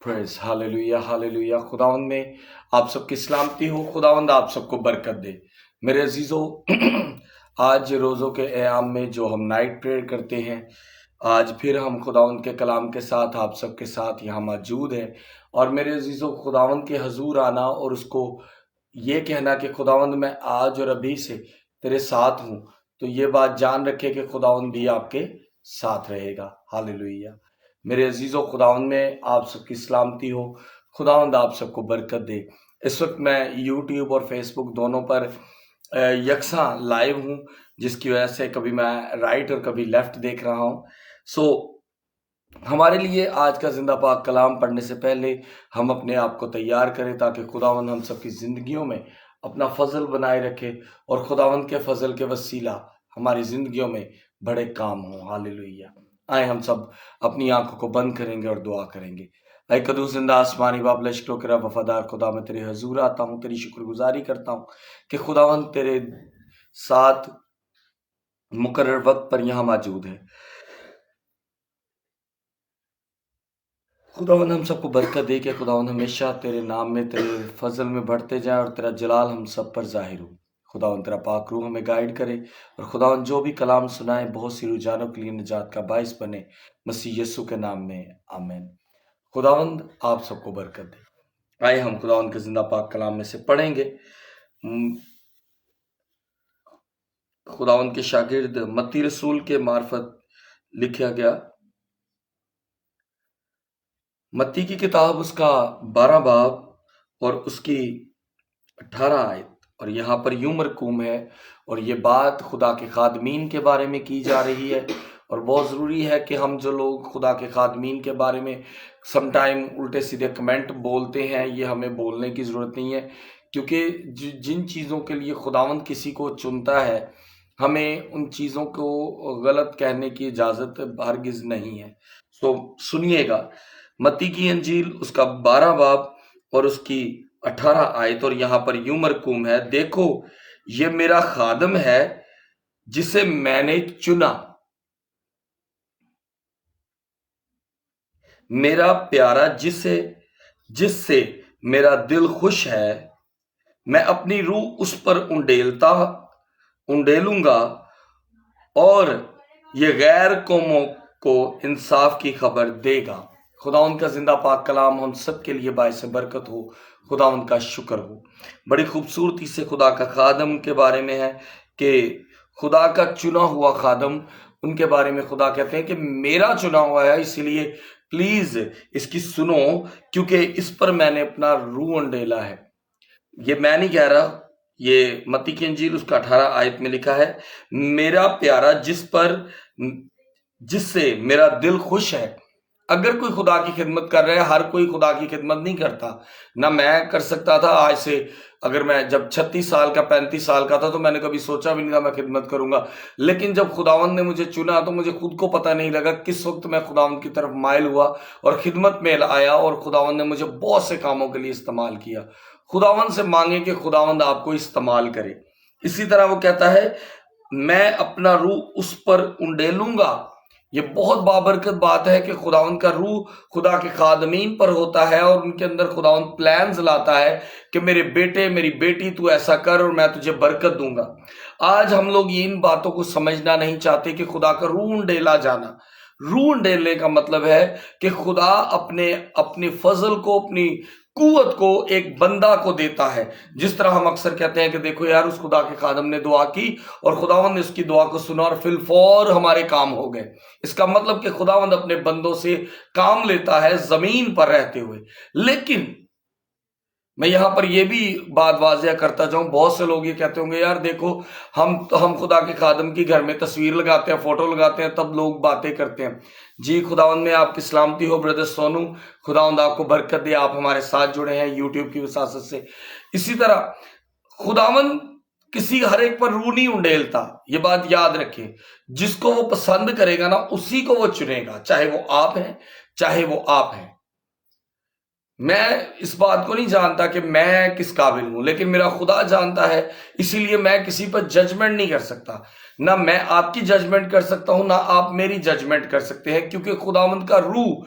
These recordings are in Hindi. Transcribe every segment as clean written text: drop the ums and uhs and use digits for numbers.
Praise hallelujah hallelujah. खुदावंद में आप सबकी सलामती हो। खुदावंद आप सबको बरकत दे। मेरे अजीजों, आज रोज़ों के क़याम में जो हम नाइट प्रेयर करते हैं, आज फिर हम खुदावंद के कलाम के साथ आप सबके साथ यहाँ मौजूद हैं। और मेरे अजीजों, खुदावंद के हजूर आना और उसको ये कहना कि खुदावंद मैं आज और अभी से तेरे साथ हूँ, तो ये बात जान रखे कि खुदावंद भी आपके साथ रहेगा। हालेलुया। मेरे अजीज़ों, खुदावंद में आप सबकी सलामती हो। खुदावंद आप सबको बरकत दे। इस वक्त मैं यूट्यूब और फेसबुक दोनों पर यकसा लाइव हूँ, जिसकी वजह से कभी मैं राइट और कभी लेफ्ट देख रहा हूँ। हमारे लिए आज का जिंदा पाक कलाम पढ़ने से पहले हम अपने आप को तैयार करें, ताकि खुदावंद हम सबकी ज़िंदगियों में अपना फजल बनाए रखे और खुदावंद के फजल के वसीला हमारी ज़िंदगियों में बड़े काम हों। हालेलुया। आए हम सब अपनी आंखों को बंद करेंगे और दुआ करेंगे। ऐ कदूस जिंदा आसमानी बाप, लश्करों के रब वफादार खुदा, मैं तेरे हजूर आता हूँ, तेरी शुक्रगुजारी करता हूँ कि खुदावंद तेरे साथ मुकर्रर वक्त पर यहाँ मौजूद है। खुदावंद हम सबको बरकत दे कि खुदावंद हमेशा तेरे नाम में, तेरे फजल में बढ़ते जाए और तेरा जलाल हम सब पर जाहिर हो। खुदावंद तेरा पाक रूह हमें गाइड करे और खुदावंद जो भी कलाम सुनाए बहुत सी रुझानों के लिए निजात का बाइस बने, मसीह यीशु के नाम में, आमीन। खुदावंद आप सबको बरकत दे। आइए हम खुदावंद के जिंदा पाक कलाम में से पढ़ेंगे। खुदावंद के शागिर्द मत्ती रसूल के मार्फत लिखा गया मत्ती की किताब, उसका 12 बाब और उसकी 18 आयत। और यहाँ पर यूं मरकूम है, और ये बात खुदा के खादमीन के बारे में की जा रही है। और बहुत ज़रूरी है कि हम जो लोग खुदा के खादमीन के बारे में समटाइम उल्टे सीधे कमेंट बोलते हैं, ये हमें बोलने की ज़रूरत नहीं है, क्योंकि जिन चीज़ों के लिए खुदावंद किसी को चुनता है, हमें उन चीज़ों को गलत कहने की इजाज़त हरगिज़ नहीं है। सुनिएगा मत्ती की अंजील, उसका 12 बाब और उसकी 18 आयत। और यहाँ पर यूं मरकूम है, देखो ये मेरा खादम है जिसे मैंने चुना, मेरा प्यारा जिससे मेरा दिल खुश है। मैं अपनी रूह उस पर उंडेलूंगा और ये गैर कौमों को इंसाफ की खबर देगा। खुदावंद का जिंदा पाक कलाम हम सब के लिए बाइस बरकत हो। खुदावंद का शुक्र हो। बड़ी खूबसूरती से खुदा का खादम के बारे में है कि खुदा का चुना हुआ खादम, उनके बारे में खुदा कहते हैं कि मेरा चुना हुआ है, इसीलिए प्लीज इसकी सुनो, क्योंकि इस पर मैंने अपना रूह उंडेला है। ये मैं नहीं कह रहा, ये मत्ती की अंजील उसका 18 आयत में लिखा है, मेरा प्यारा जिससे मेरा दिल खुश है। अगर कोई खुदा की खिदमत कर रहा है, हर कोई खुदा की खिदमत नहीं करता। ना मैं कर सकता था आज से, अगर मैं जब 36 साल का 35 साल का था तो मैंने कभी सोचा भी नहीं था मैं खिदमत करूंगा। लेकिन जब खुदावंद ने मुझे चुना तो मुझे खुद को पता नहीं लगा किस वक्त मैं खुदावंद की तरफ माइल हुआ और खिदमत में आया, और खुदावंद ने मुझे बहुत से कामों के लिए इस्तेमाल किया। खुदावंद से मांगे कि खुदावंद आपको इस्तेमाल करे। इसी तरह वो कहता है, मैं अपना रूह उस पर उंडेलूंगा। ये बहुत बाबरकत बात है कि खुदावंद का रूह खुदा के खादमीन पर होता है और उनके अंदर खुदावंद प्लान्स लाता है कि मेरे बेटे मेरी बेटी तू ऐसा कर और मैं तुझे बरकत दूंगा। आज हम लोग इन बातों को समझना नहीं चाहते कि खुदा का रूह उंडेला जाना। रूह उंडेलने का मतलब है कि खुदा अपने फजल को, अपनी कुव्वत को एक बंदा को देता है। जिस तरह हम अक्सर कहते हैं कि देखो यार, उस खुदा के खादम ने दुआ की और खुदावंद ने उसकी दुआ को सुना और फिलफौर हमारे काम हो गए। इसका मतलब कि खुदावंद अपने बंदों से काम लेता है जमीन पर रहते हुए। लेकिन मैं यहां पर यह भी बात वाज़िया करता जाऊं, बहुत से लोग ये कहते होंगे यार देखो, हम खुदा के खादम की घर में तस्वीर लगाते हैं, फोटो लगाते हैं, तब लोग बातें करते हैं। जी खुदावंद में आपकी सलामती हो ब्रदर सोनू, खुदावंद आपको बरकत दे, आप हमारे साथ जुड़े हैं यूट्यूब की वसासत से। इसी तरह खुदावंद किसी हर एक पर रूह नहीं उंडेलता, ये बात याद रखें। जिसको वो पसंद करेगा ना, उसी को वो चुनेगा, चाहे वो आप हैं चाहे वो आप हैं। मैं इस बात को नहीं जानता कि मैं किस काबिल हूं, लेकिन मेरा खुदा जानता है, इसीलिए मैं किसी पर जजमेंट नहीं कर सकता। ना मैं आपकी जजमेंट कर सकता हूं, ना आप मेरी जजमेंट कर सकते हैं, क्योंकि खुदावंद का रूह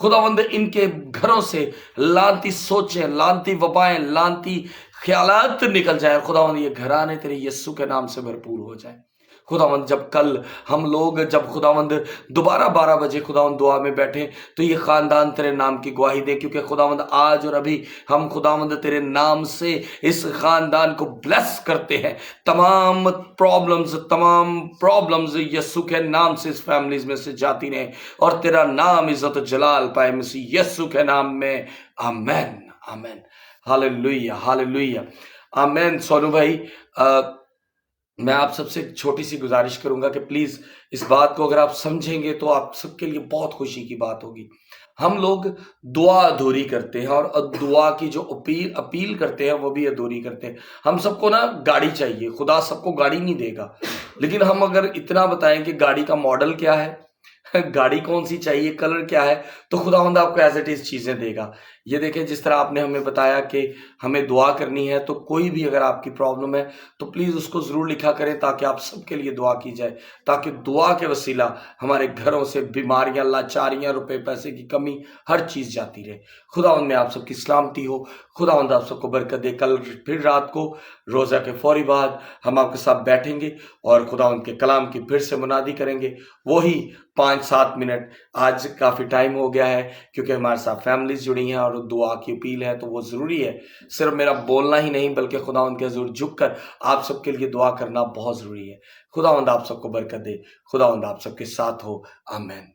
खुदावंद इनके घरों से लानती सोचें, लानती वबाएं, लानती ख्यालात निकल जाए। खुदावंद ये घराने तेरे यीशु के नाम से भरपूर हो जाए। खुदावंद जब कल हम लोग जब खुदावंद दोबारा 12 बजे खुदावंद दुआ में बैठे तो ये खानदान तेरे नाम की गवाही दे, क्योंकि खुदावंद आज और अभी हम खुदावंद तेरे नाम से इस खानदान को ब्लेस करते हैं। तमाम प्रॉब्लम्स यीशु के नाम से इस फैमिलीज में से जाती रहे और तेरा नाम इज्जत जलाल पाए मसीह यीशु के नाम में। आमेन, आमेन, हालेलुया, हालेलुया, आमेन। सोनू भाई, मैं आप सबसे एक छोटी सी गुजारिश करूंगा कि प्लीज इस बात को अगर आप समझेंगे तो आप सबके लिए बहुत खुशी की बात होगी। हम लोग दुआ अधूरी करते हैं और दुआ की जो अपील करते हैं वो भी अधूरी करते हैं। हम सबको ना गाड़ी चाहिए, खुदा सबको गाड़ी नहीं देगा, लेकिन हम अगर इतना बताएं कि गाड़ी का मॉडल क्या है, गाड़ी कौन सी चाहिए, कलर क्या है, तो खुदावंद आपको एज इट इज चीजें देगा। ये देखें, जिस तरह आपने हमें बताया कि हमें दुआ करनी है, तो कोई भी अगर आपकी प्रॉब्लम है तो प्लीज उसको जरूर लिखा करें ताकि आप सबके लिए दुआ की जाए, ताकि दुआ के वसीला हमारे घरों से बीमारियां, लाचारियां, रुपए पैसे की कमी, हर चीज जाती रहे। खुदावंद में आप सबकी सलामती हो, खुदावंद आप सबको बरकत दे। कल फिर रात को रोजा के फौरी बाद हम आपके साथ बैठेंगे और खुदावंद के कलाम की फिर से मुनादी करेंगे, वही 5-7 मिनट। आज काफी टाइम हो गया है क्योंकि हमारे साथ फैमिलीज जुड़ी हैं और दुआ की अपील है, तो वो जरूरी है। सिर्फ मेरा बोलना ही नहीं बल्कि खुदावंद के हुजूर झुककर आप सबके लिए दुआ करना बहुत जरूरी है। खुदावंद आप सबको बरकत दे, खुदावंद आप सबके साथ हो। आमीन।